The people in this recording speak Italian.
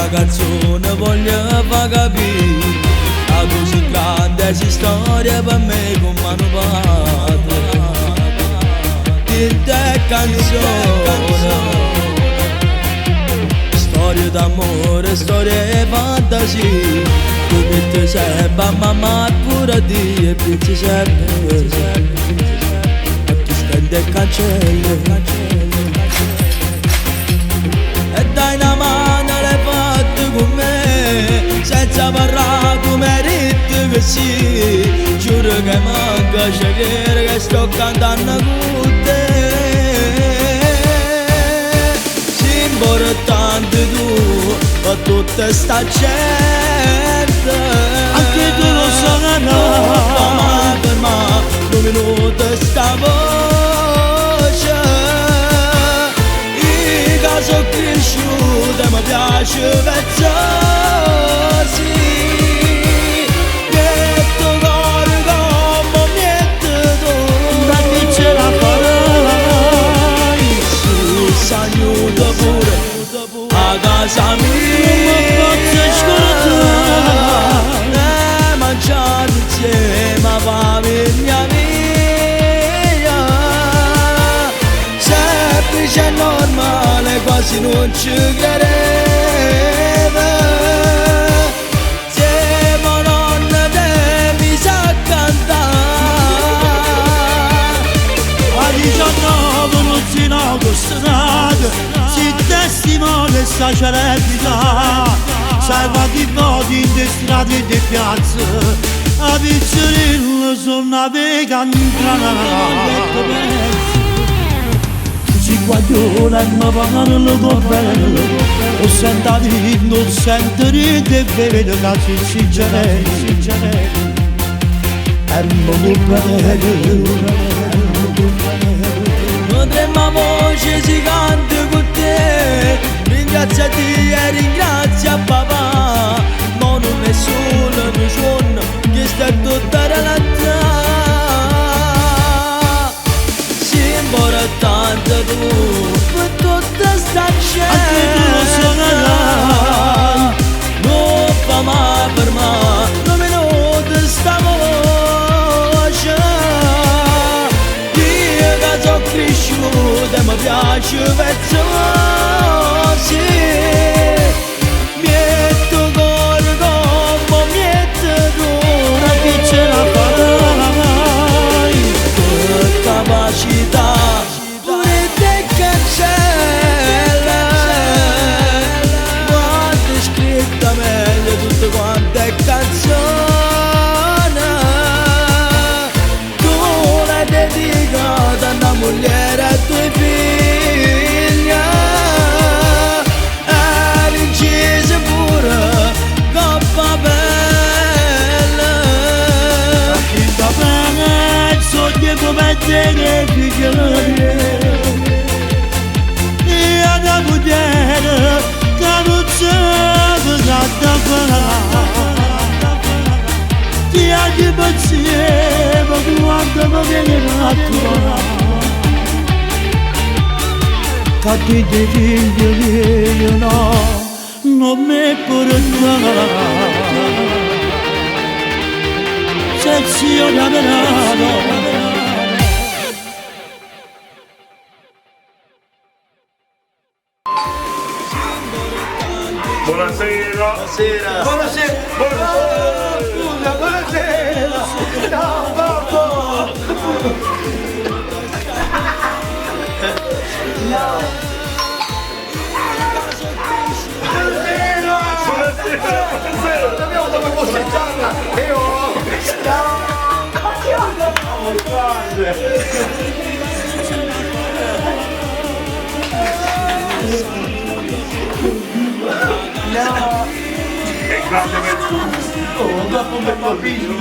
Questa canzone voglio far capire la così grande storia per me come hanno fatto. Di te canzone, storie d'amore, storie e fantasie. Tu metti sempre a mamma pure a Dio e pensi sempre. E tu stendi e cancelli. E dai una mano l'hai fatta con me, senza parlare tu meriti che sì. Giuro che manca scegliere che sto cantando con te. Sei importante tu per tutta sta gente. Anche tu lo sai, no. Ma per me un minuto sta voce. Io sono cresciuta e mi piace vezzarsi. Metto cuore come metto tu. Da chi ce la farai? Su sagnuto pure a casa mia. Non mi posso scordare. E mangiare insieme a famiglia mia. Semplice e normale, quasi non ci credeva. Siamo nonna te mi sa cantare. A 19 non si strada, si testimone sta celebrità. Sai quanti voti in te strade e te piazze, a Pizzerello sono navega in si guagliona e mi parlano con bello. Lo sento dire, non sento ride e vedo che si generi. E mi Potremmo voce si canta con te. Ringrazia Dio e ringrazia papà. Ma non è solo un giorno che sta tutta la realtà. Sei importante tu per tutta sta gente. Anche tu lo sai. Non fa mai per me, non mi nota sta voce. Io che sono cresciuta e mi piace vezzarsi. Metto cuore come metto tu. Da chi ce la farai? Per capacità pure te cancella. Quanto è scritta meglio tutte quante canzoni. Tu l'hai dedicata a una moglie e a tuoi figli. E l'incisa pure coppa bella. Da bene, sogni come te che figlioli. E ad amudere, che non c'è da fare. Ti agli pensiero quando mi viene a trovare. Che ti figlioli io no, non mi portare. Sezione Averano. Buonasera. Buonasera. Buonasera. Buonasera. Buonasera. Ciao papà. Buonasera. Abbiamo dopo costeggiarla. Io. Ciao. È grande per tutti. Oh, dopo un bel bambino.